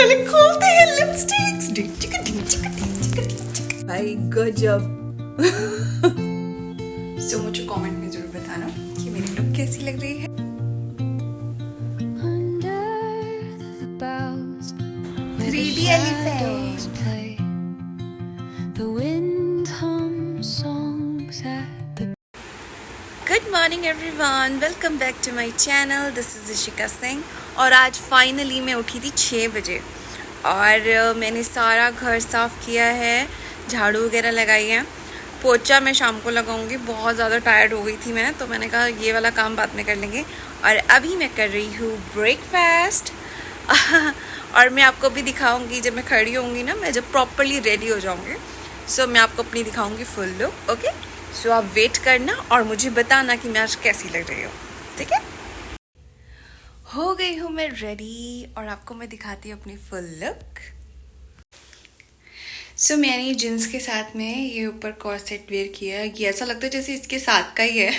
पहले खोलते हैं लिपस्टिक्स। भाई गजब। सो मुझे कमेंट में जरूर बताना कि मेरी लुक कैसी लग रही है। Three D elephant. Good morning everyone, welcome back to my channel. This is Ishika Singh. और आज फाइनली मैं उठी थी 6 बजे और मैंने सारा घर साफ़ किया है, झाड़ू वगैरह लगाई है। पोछा मैं शाम को लगाऊंगी, बहुत ज़्यादा टायर्ड हो गई थी मैं, तो मैंने कहा ये वाला काम बाद में कर लेंगे। और अभी मैं कर रही हूँ ब्रेकफास्ट। और मैं आपको भी दिखाऊंगी जब मैं खड़ी होंगी ना, मैं जब प्रॉपरली रेडी हो जाऊंगी, सो मैं आपको अपनी दिखाऊंगी फुल लुक। ओके, सो आप वेट करना और मुझे बताना कि मैं आज कैसी लग रही हूँ, ठीक है। हो गई हूँ मैं रेडी और आपको मैं दिखाती हूँ अपनी फुल लुक। सो मैंने जींस के साथ में ये ऊपर कॉर्सेट वेयर किया है। ये ऐसा लगता है जैसे इसके साथ का ही है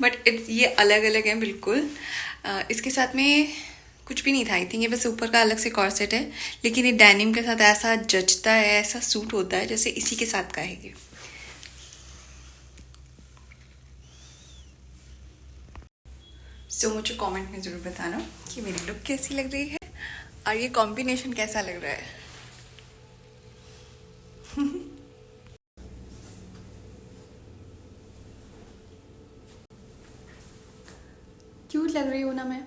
बट इट्स ये अलग अलग है बिल्कुल। इसके साथ में कुछ भी नहीं था, आई थिंक ये बस ऊपर का अलग से कॉर्सेट है, लेकिन ये डेनिम के साथ ऐसा जचता है, ऐसा सूट होता है जैसे इसी के साथ का है ये। सो मुझे कमेंट में ज़रूर बताना कि मेरी लुक कैसी लग रही है और ये कॉम्बिनेशन कैसा लग रहा है। क्यूट लग रही हूँ ना मैं।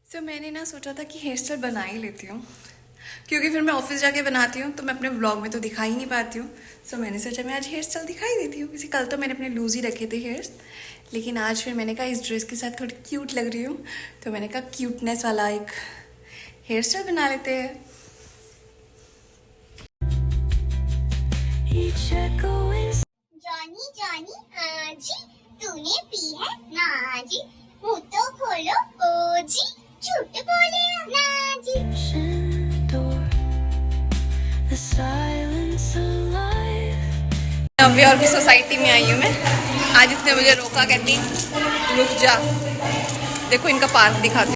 सो मैंने ना सोचा था कि हेयर स्टाइल बना ही लेती हूँ, क्योंकि फिर मैं ऑफिस जाके बनाती हूँ तो मैं अपने व्लॉग में तो दिखा ही नहीं पाती हूँ। सो मैंने सोचा मैं आज हेयर स्टाइल दिखाई देती हूँ। किसी कल तो मैंने अपने लूज ही रखे थे हेयर्स, लेकिन आज फिर मैंने कहा इस ड्रेस के साथ थोड़ी क्यूट लग रही हूँ, तो मैंने कहा क्यूटनेस वाला एक हेयर स्टाइल बना लेते हैं। जॉनी जॉनी आजी तूने पी है नाजी, मुंह तो खोलो ओजी, झूठ बोले नाजी। अभी और भी सोसाइटी में आई हूँ मैं। आज इसने मुझे रोका, कहती रुक जा, देखो इनका पार्क दिखाती हूँ।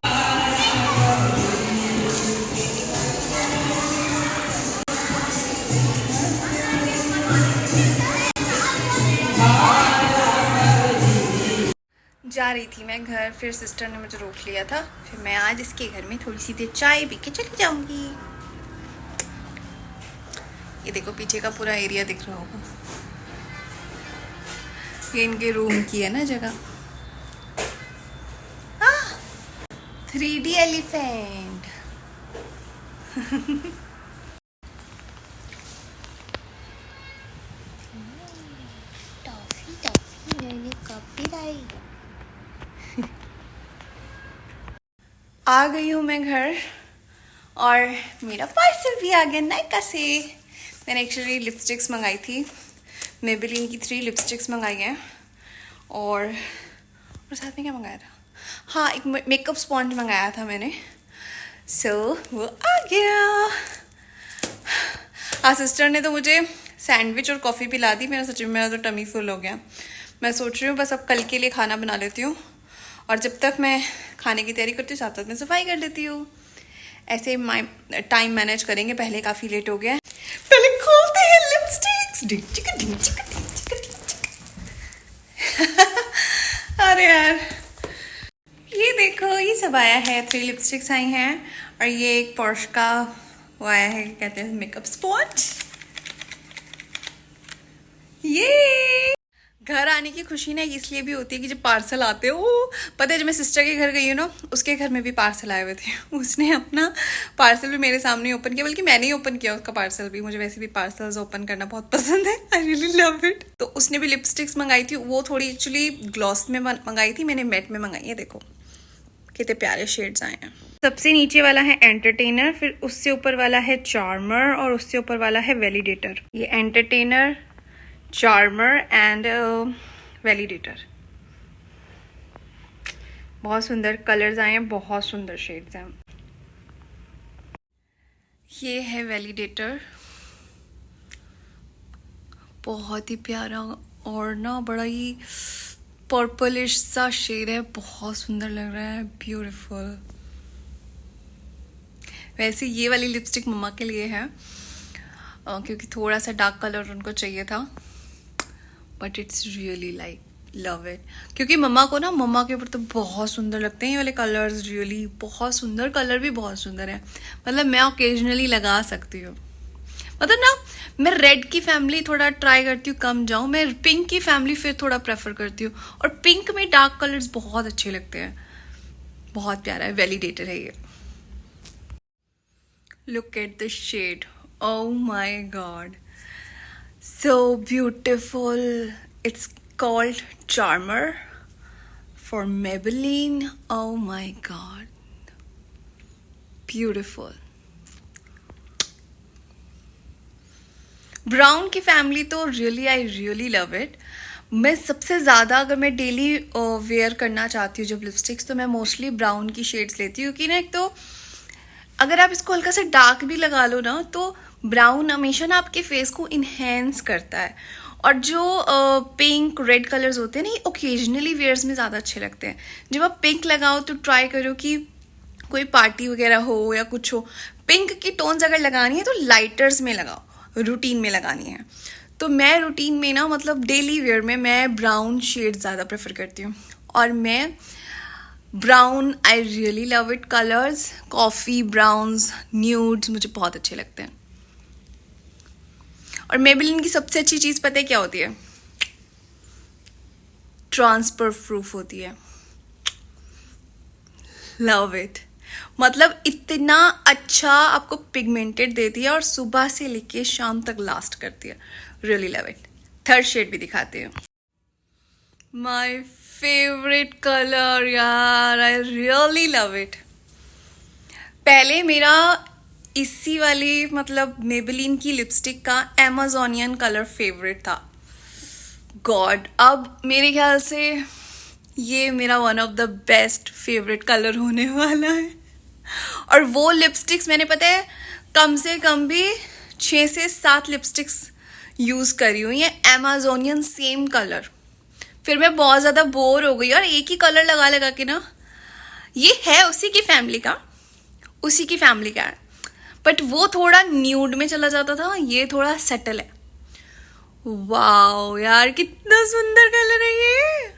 जा रही थी मैं घर, फिर सिस्टर ने मुझे रोक लिया था, फिर मैं आज इसके घर में थोड़ी सी देर चाय पी के चली जाऊंगी। ये देखो पीछे का पूरा एरिया दिख रहा होगा, ये इनके रूम की है ना जगह। 3D elephant. टॉफी टॉफी मैंने कॉपी लाई। आ गई हूँ मैं घर और मेरा पार्सल भी आ गया नायका से। मैंने एक्चुअली लिपस्टिक्स मंगाई थी, मेबेलिन की 3 लिपस्टिक्स मंगाई हैं और साथ में क्या मंगाया था, हाँ एक मेकअप स्पॉन्ज मंगाया था मैंने। सो वो आ गया। हाँ, सिस्टर ने तो मुझे सैंडविच और कॉफ़ी पिला दी। मेरा सच में मेरा तो टमी फुल हो गया। मैं सोच रही हूँ बस अब कल के लिए खाना बना लेती हूँ और जब तक मैं खाने की तैयारी करती हूँ साथ साथ में सफाई कर लेती हूँ। ऐसे टाइम मैनेज करेंगे, पहले काफ़ी लेट हो गया है। पहले खोलते हैं लिपस्टिक्स। अरे यार ये देखो, ये सब आया है, 3 लिपस्टिक्स आई हैं और ये एक पॉर्श का वो आया है, कहते हैं मेकअप स्पॉन्ज। ये घर आने की खुशी ना इसलिए भी होती है कि जब पार्सल आते हो, पता है जब मैं सिस्टर के घर गई हूँ ना, उसके घर में भी पार्सल आए हुए थे। उसने अपना पार्सल भी मेरे सामने ओपन किया, बल्कि मैंने ही ओपन किया उसका पार्सल भी। मुझे वैसे भी पार्सल्स ओपन करना बहुत पसंद है, आई रियली लव इट। तो उसने भी लिपस्टिक्स मंगाई थी, वो थोड़ी एक्चुअली ग्लॉस में मंगाई थी, मैंने मैट में मंगाई है। देखो कितने प्यारे शेड्स आए हैं। सबसे नीचे वाला है एंटरटेनर, फिर उससे ऊपर वाला है चार्मर और उससे ऊपर वाला है वैलिडेटर। ये एंटरटेनर, चार्मर एंड वैलिडेटर। बहुत सुंदर कलर्स आए हैं, बहुत सुंदर शेड्स हैं। ये है वैलिडेटर, बहुत ही प्यारा और ना बड़ा ही पर्पलिश सा शेड है, बहुत सुंदर लग रहा है, ब्यूटीफुल। वैसे ये वाली लिपस्टिक मम्मा के लिए है क्योंकि थोड़ा सा डार्क कलर उनको चाहिए था, but it's really like love it. क्योंकि मम्मा को ना, मम्मा के ऊपर तो बहुत सुंदर लगते हैं ये वाले कलर्स, रियली बहुत सुंदर, कलर भी बहुत सुंदर है। मतलब मैं ओकेजनली लगा सकती हूँ। मतलब ना, मैं रेड की फैमिली थोड़ा ट्राई करती हूँ कम जाऊँ, मैं पिंक की फैमिली फिर थोड़ा प्रेफर करती हूँ, और पिंक में डार्क कलर्स बहुत अच्छे लगते हैं। बहुत प्यारा है, वैलिडेटेड है ये। Look at the shade, oh my god, so beautiful. It's called Charmer for Maybelline. Oh my god, beautiful. Brown की फैमिली तो really I really love it. मैं सबसे ज़्यादा अगर मैं डेली वेयर करना चाहती हूँ जब लिपस्टिक्स, तो मैं मोस्टली ब्राउन की शेड्स लेती हूँ, क्योंकि ना एक तो अगर आप इसको हल्का सा डार्क भी लगा लो ना, तो ब्राउन हमेशा ना आपके फेस को इन्हेंस करता है। और जो पिंक रेड कलर्स होते हैं ना, ये ओकेजनली वेयर्स में ज़्यादा अच्छे लगते हैं। जब आप पिंक लगाओ तो ट्राई करो कि कोई पार्टी वगैरह हो या कुछ हो, पिंक की टोन्स अगर लगानी है तो लाइटर्स में लगाओ, रूटीन में लगानी है। तो मैं रूटीन में ना, मतलब डेली वेयर में मैं ब्राउन शेड ज़्यादा प्रेफर करती हूँ। और मैं brown, I really love it. Colours coffee browns, nudes मुझे बहुत अच्छे लगते हैं। और मेबेलिन की सबसे अच्छी चीज़ पता है क्या होती है? ट्रांसफर प्रूफ होती है। Love it. मतलब इतना अच्छा आपको पिगमेंटेड देती है और सुबह से लेके शाम तक लास्ट करती है। Really love it. Third shade भी दिखाते हैं। माय फेवरेट कलर यार, आई रियली लव इट। पहले मेरा इसी वाली, मतलब मेबेलिन की लिपस्टिक का एमेजोनियन कलर फेवरेट था। गॉड, अब मेरे ख्याल से ये मेरा one of the best favourite colour होने वाला है। और वो लिपस्टिक्स मैंने, पता है, कम से कम भी 6 से 7 लिपस्टिक्स यूज़ करी हुई हैं, एमेजोनियन सेम कलर। फिर मैं बहुत ज़्यादा बोर हो गई और एक ही कलर लगा लगा के ना, ये है उसी की फैमिली का, उसी की फैमिली का है, बट वो थोड़ा न्यूड में चला जाता था, ये थोड़ा सटल है। वाओ यार, कितना सुंदर कलर है ये।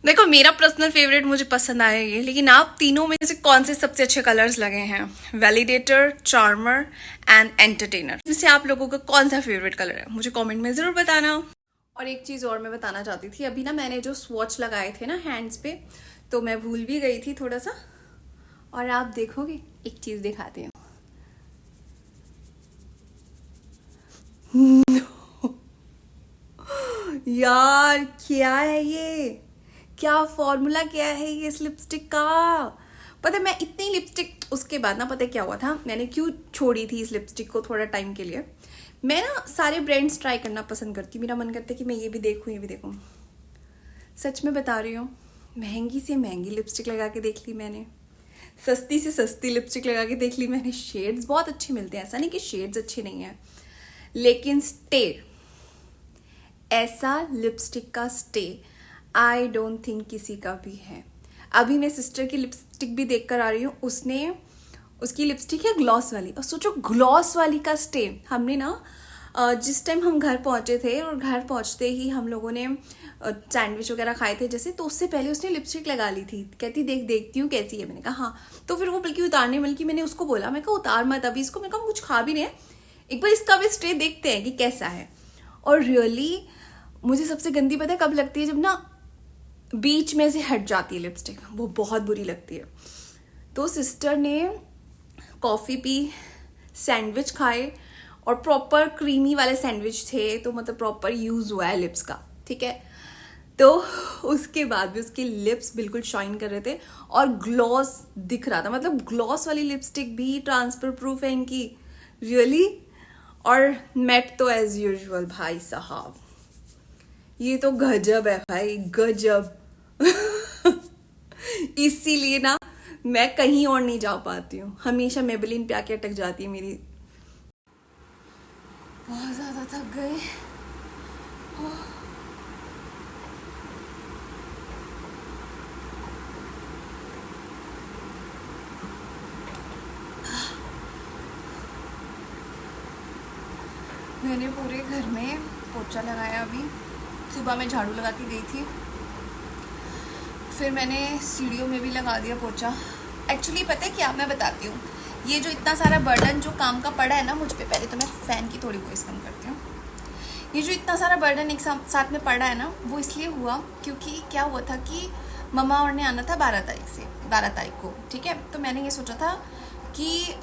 देखो, मेरा पर्सनल फेवरेट, मुझे पसंद आया ये, लेकिन आप तीनों में से कौन से सबसे अच्छे कलर्स लगे हैं? Validator, charmer and entertainer. इससे आप लोगों का कौन सा फेवरेट कलर है, मुझे कमेंट में ज़रूर बताना। और एक चीज़ और मैं बताना चाहती थी, अभी ना मैंने जो स्वॉच लगाए थे ना हैंड्स पे, तो मैं भूल भी गई थी थोड़ा सा, और आप देखोगे, एक चीज़ दिखाती हूँ। यार क्या है ये? क्या फॉर्मूला क्या है ये इस लिपस्टिक का? पता है, मैं इतनी लिपस्टिक, उसके बाद ना पता है क्या हुआ था, मैंने क्यों छोड़ी थी इस लिपस्टिक को थोड़ा टाइम के लिए। मैं ना सारे ब्रांड्स ट्राई करना पसंद करती हूँ, मेरा मन करता है कि मैं ये भी देखूँ, ये भी देखूँ। सच में बता रही हूँ, महंगी से महंगी लिपस्टिक लगा के देख ली मैंने, सस्ती से सस्ती लिपस्टिक लगा के देख ली मैंने। शेड्स बहुत अच्छे मिलते हैं, ऐसा नहीं कि शेड्स अच्छे नहीं हैं, लेकिन स्टे, ऐसा लिपस्टिक का स्टे आई डोंट थिंक किसी का भी है। अभी मैं सिस्टर की लिपस्टिक भी देख कर आ रही हूँ, उसने, उसकी लिपस्टिक है ग्लॉस वाली, और सोचो ग्लॉस वाली का स्टे। हमने ना जिस टाइम हम घर पहुँचे थे, और घर पहुँचते ही हम लोगों ने सैंडविच वगैरह खाए थे जैसे, तो उससे पहले उसने लिपस्टिक लगा ली थी। कहती देखती हूँ कैसी है। मैंने कहा हाँ। तो फिर वो बल्कि उतारने, बल्कि मैंने उसको बोला, मैं कहा उतार मत अभी इसको, मैं कहा कुछ खा भी नहीं है, एक बार इसका भी स्टे देखते हैं कि कैसा है। और रियली मुझे सबसे गंदी पता है कब लगती है? जब ना बीच में से हट जाती है लिपस्टिक, वो बहुत बुरी लगती है। तो सिस्टर ने कॉफ़ी पी, सैंडविच खाए, और प्रॉपर क्रीमी वाले सैंडविच थे, तो मतलब प्रॉपर यूज़ हुआ है लिप्स का, ठीक है। तो उसके बाद भी उसके लिप्स बिल्कुल शाइन कर रहे थे और ग्लॉस दिख रहा था। मतलब ग्लॉस वाली लिपस्टिक भी ट्रांसफर प्रूफ है इनकी, रियली। और मैट तो एज यूजुअल भाई साहब, ये तो गजब है भाई, गजब। इसीलिए ना मैं कहीं और नहीं जा पाती हूँ, हमेशा मेबेलिन पे आके अटक जाती है मेरी। बहुत ज़्यादा थक गए। मैंने पूरे घर में पोछा लगाया। अभी सुबह मैं झाड़ू लगा के गई थी, फिर मैंने सीढ़ियों में भी लगा दिया पोछा। एक्चुअली पता है क्या, मैं बताती हूँ, ये जो इतना सारा बर्डन जो काम का पड़ा है ना मुझ पे, पहले तो मैं फ़ैन की थोड़ी वॉइस कम करती हूँ। ये जो इतना सारा बर्डन एक साथ में पड़ा है ना, वो इसलिए हुआ क्योंकि क्या हुआ था कि मम्मा और ने आना था 12 तारीख को, ठीक है। तो मैंने ये सोचा था कि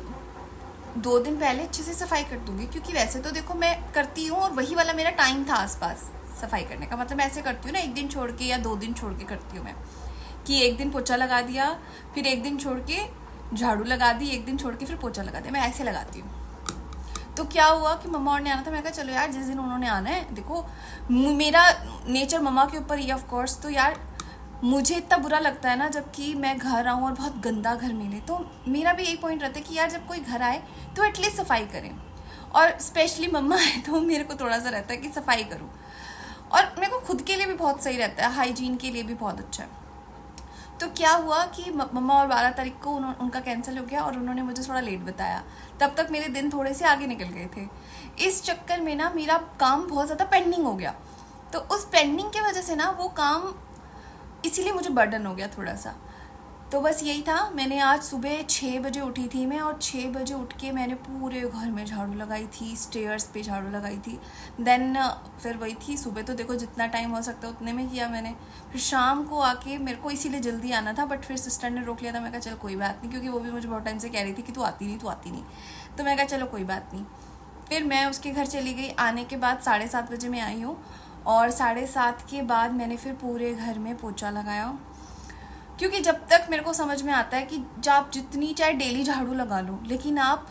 2 दिन पहले अच्छे से सफाई कर दूंगी, क्योंकि वैसे तो देखो मैं करती हूँ और वही वाला मेरा टाइम था आसपास सफाई करने का। मतलब मैं ऐसे करती हूँ ना, 1 दिन छोड़ के या 2 दिन छोड़ के करती हूँ मैं, कि 1 दिन पोछा लगा दिया, फिर 1 दिन छोड़ के झाड़ू लगा दी, 1 दिन छोड़ के फिर पोछा लगा दिया, मैं ऐसे लगाती हूँ। तो क्या हुआ कि मम्मा और ने आना था, मैं कहा चलो यार जिस दिन उन्होंने आना है, देखो मेरा नेचर मम्मा के ऊपर ही ऑफ कोर्स, तो यार मुझे इतना बुरा लगता है ना जबकि मैं घर आऊँ और बहुत गंदा घर मिले। तो मेरा भी यही पॉइंट रहता है कि यार जब कोई घर आए तो एटलीस्ट सफाई करें, और स्पेशली मम्मा है तो मेरे को थोड़ा सा रहता है कि सफाई करूँ, और मेरे को खुद के लिए भी बहुत सही रहता है, हाइजीन के लिए भी बहुत अच्छा है। तो क्या हुआ कि मम्मा और 12 तारीख को उनका कैंसिल हो गया और उन्होंने मुझे थोड़ा लेट बताया। तब तक मेरे दिन थोड़े से आगे निकल गए थे। इस चक्कर में ना मेरा काम बहुत ज़्यादा पेंडिंग हो गया, तो उस पेंडिंग की वजह से ना वो काम, इसीलिए मुझे बर्डन हो गया थोड़ा सा। तो बस यही था। मैंने आज सुबह 6 बजे उठी थी मैं, और 6 बजे उठ के मैंने पूरे घर में झाड़ू लगाई थी, स्टेयर्स पे झाड़ू लगाई थी। देन फिर वही थी, सुबह तो देखो जितना टाइम हो सकता है उतने में किया मैंने। फिर शाम को आके मेरे को इसीलिए जल्दी आना था, बट फिर सिस्टर ने रोक लिया था। मैं कहा चल कोई बात नहीं, क्योंकि वो भी मुझे बहुत टाइम से कह रही थी कि तू आती नहीं। तो मैं कहा चलो कोई बात नहीं। फिर मैं उसके घर चली गई। आने के बाद 7:30 बजे मैं आई हूँ, और 7:30 के बाद मैंने फिर पूरे घर में पोछा लगाया। क्योंकि जब तक मेरे को समझ में आता है कि जब आप जितनी चाहे डेली झाड़ू लगा लो, लेकिन आप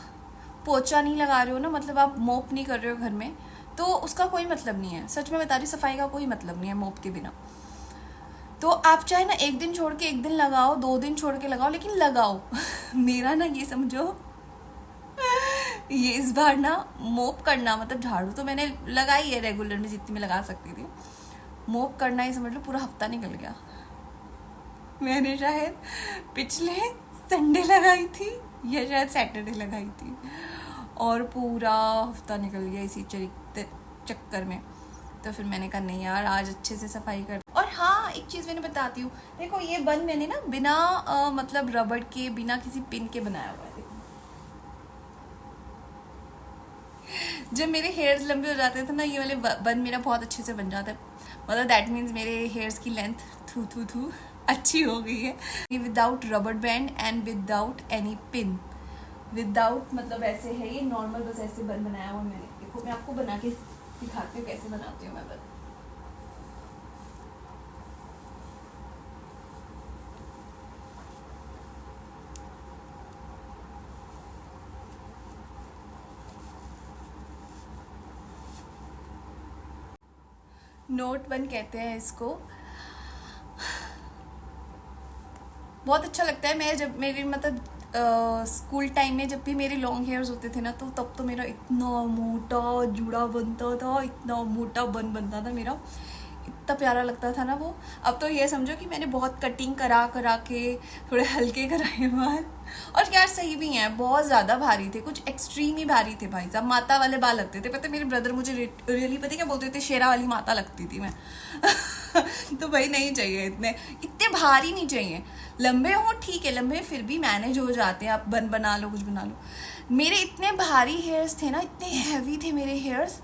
पोछा नहीं लगा रहे हो ना, मतलब आप मोप नहीं कर रहे हो घर में, तो उसका कोई मतलब नहीं है। सच में बता रही, सफाई का कोई मतलब नहीं है मोप के बिना। तो आप चाहे ना 1 दिन छोड़ के 1 दिन लगाओ, 2 दिन छोड़ के लगाओ, लेकिन लगाओ। मेरा ना ये समझो, ये इस बार ना मोप करना, मतलब झाड़ू तो मैंने लगाई है रेगुलर में जितनी मैं लगा सकती थी, मोप करना ही समझ लो पूरा हफ्ता निकल गया। मैंने शायद पिछले संडे लगाई थी या शायद सैटरडे लगाई थी, और पूरा हफ्ता निकल गया इसी चक्कर में। तो फिर मैंने कहा नहीं यार, आज अच्छे से सफाई कर। और हाँ, एक चीज़ मैंने बताती हूँ, देखो ये बन मैंने ना बिना मतलब रबड़ के, बिना किसी पिन के बनाया हुआ है। जब मेरे हेयर्स लंबे हो जाते थे ना, ये वाले बन मेरा बहुत अच्छे से बन जाता है। मतलब दैट मीन्स मेरे हेयर्स की लेंथ थू अच्छी हो गई है। ये without rubber band and without any pin, without मतलब ऐसे है ये नॉर्मल, बस ऐसे बन बनाया हुआ मैंने। देखो मैं आपको बना के दिखाती हूँ कैसे बनाती हूँ मैं बन। नोट बन कहते हैं इसको। बहुत अच्छा लगता है। मैं जब मेरी मतलब स्कूल टाइम में जब भी मेरे लॉन्ग हेयर्स होते थे ना, तो तब तो मेरा इतना मोटा जुड़ा बनता था, इतना मोटा बन बनता था मेरा, इतना प्यारा लगता था ना वो। अब तो ये समझो कि मैंने बहुत कटिंग करा के थोड़े हल्के कराए बाल, और यार सही भी हैं, बहुत ज़्यादा भारी थे, कुछ एक्सट्रीम ही भारी थे भाई साहब। माता वाले बाल लगते थे। पता है मेरे ब्रदर मुझे रियली पता क्या बोलते थे, शेरा वाली माता लगती थी मैं। तो भाई नहीं चाहिए, इतने भारी नहीं चाहिए। लंबे हो ठीक है, लंबे फिर भी मैनेज हो जाते हैं, आप बना लो, कुछ बना लो। मेरे इतने भारी हेयर्स थे ना, इतने हैवी थे मेरे हेयर्स,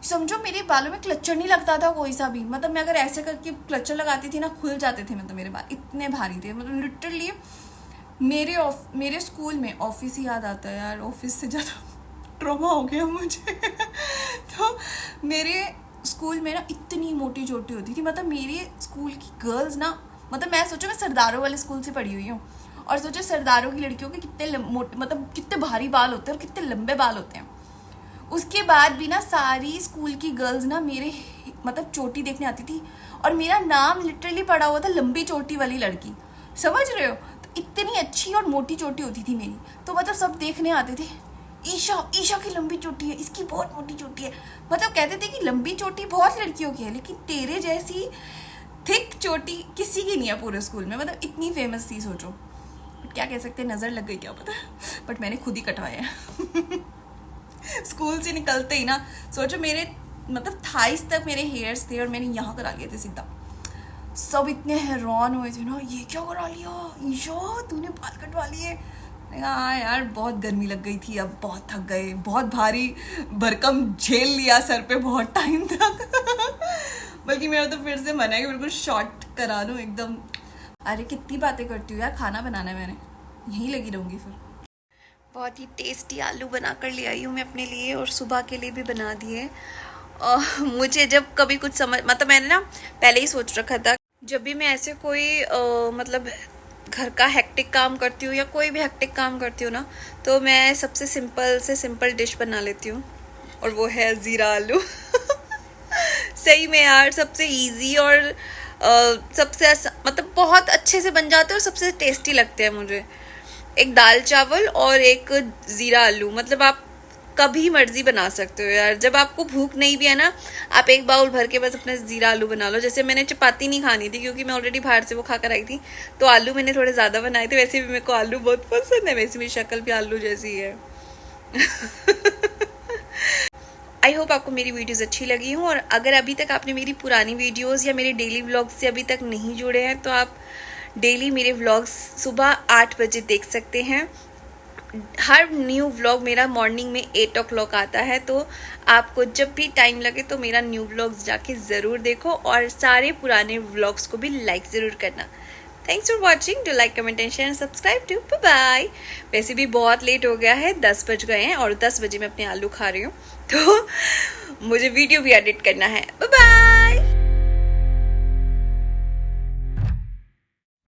समझो मेरे बालों में क्लचर नहीं लगता था कोई सा भी। मतलब मैं अगर ऐसे करके क्लचर लगाती थी ना, खुल जाते थे, मतलब मेरे बाल इतने भारी थे। मतलब लिटरली मेरे स्कूल में, ऑफिस ही याद आता है यार, ऑफिस से ज़्यादा ट्रॉमा हो गया मुझे। तो मेरे स्कूल में ना इतनी मोटी चोटी होती थी। मतलब मेरे स्कूल की गर्ल्स ना, मतलब मैं सोचो मैं सरदारों वाले स्कूल से पढ़ी हुई हूँ, और सोचो सरदारों की लड़कियों के कितने मोटे, मतलब कितने भारी बाल होते हैं और कितने लंबे बाल होते हैं। उसके बाद भी ना सारी स्कूल की गर्ल्स ना मेरे मतलब चोटी देखने आती थी, और मेरा नाम लिटरली पड़ा हुआ था लंबी चोटी वाली लड़की, समझ रहे हो। तो इतनी अच्छी और मोटी चोटी होती थी मेरी, तो मतलब सब देखने आते थे, ईशा की लंबी चोटी है, इसकी बहुत मोटी चोटी है। मतलब कहते थे कि लंबी चोटी बहुत लड़कियों की है, लेकिन तेरे जैसी थिक चोटी किसी की नहीं है पूरे स्कूल में। मतलब इतनी फेमस थी, सोचो। क्या कह सकते हैं, नज़र लग गई क्या पता, बट मैंने खुद ही कटवाया है। स्कूल से निकलते ही ना, सोचो मेरे मतलब थाइस तक मेरे हेयर्स थे और मैंने यहाँ करा लिए थे सीधा। सब इतने हैरान हुए थे ना, ये क्या करा लिया ईशा, तूने बाल कटवा लिए। मैंने कहा हाँ यार बहुत गर्मी लग गई थी, अब बहुत थक गए, बहुत भारी भरकम झेल लिया सर पे बहुत टाइम तक। बल्कि मेरा तो फिर से मन है कि बिल्कुल शॉर्ट करा लूँ एकदम। अरे कितनी बातें करती हूँ यार, खाना बनाना है मैंने, यहीं लगी रहूँगी फिर। बहुत ही टेस्टी आलू बना कर ले आई हूँ मैं अपने लिए और सुबह के लिए भी बना दिए। मुझे जब कभी कुछ समझ मतलब मैंने ना पहले ही सोच रखा था, जब भी मैं ऐसे कोई मतलब घर का हेक्टिक काम करती हूँ या कोई भी हेक्टिक काम करती हूँ ना, तो मैं सबसे सिंपल से सिंपल डिश बना लेती हूँ और वो है ज़ीरा आलू। सही में यार सबसे इजी और सबसे मतलब बहुत अच्छे से बन जाते हैं और सबसे टेस्टी लगते हैं मुझे। एक दाल चावल और एक ज़ीरा आलू, मतलब आप कभी मर्जी बना सकते हो यार। जब आपको भूख नहीं भी है ना, आप एक बाउल भर के बस अपने ज़ीरा आलू बना लो। जैसे मैंने चपाती नहीं खानी थी क्योंकि मैं ऑलरेडी बाहर से वो खा कर आई थी, तो आलू मैंने थोड़े ज़्यादा बनाए थे। वैसे भी मेरे को आलू बहुत पसंद है, वैसे मेरी शक्ल भी आलू जैसी है। आई होप आपको मेरी वीडियोस अच्छी लगी हो, और अगर अभी तक आपने मेरी पुरानी वीडियोस या मेरे डेली व्लॉग्स से अभी तक नहीं जुड़े हैं तो आप डेली मेरे व्लॉग्स सुबह 8 बजे देख सकते हैं। हर न्यू व्लॉग मेरा मॉर्निंग में 8 o'clock आता है, तो आपको जब भी टाइम लगे तो मेरा न्यू व्लॉग्स जाके ज़रूर देखो और सारे पुराने व्लॉग्स को भी लाइक ज़रूर करना। Thanks for watching, do like comment and share, subscribe to, bye bye. वैसे भी बहुत लेट हो गया है, 10 बज गए हैं और 10 बजे मैं अपने आलू खा रही हूँ, तो मुझे वीडियो भी एडिट करना है। Bye bye.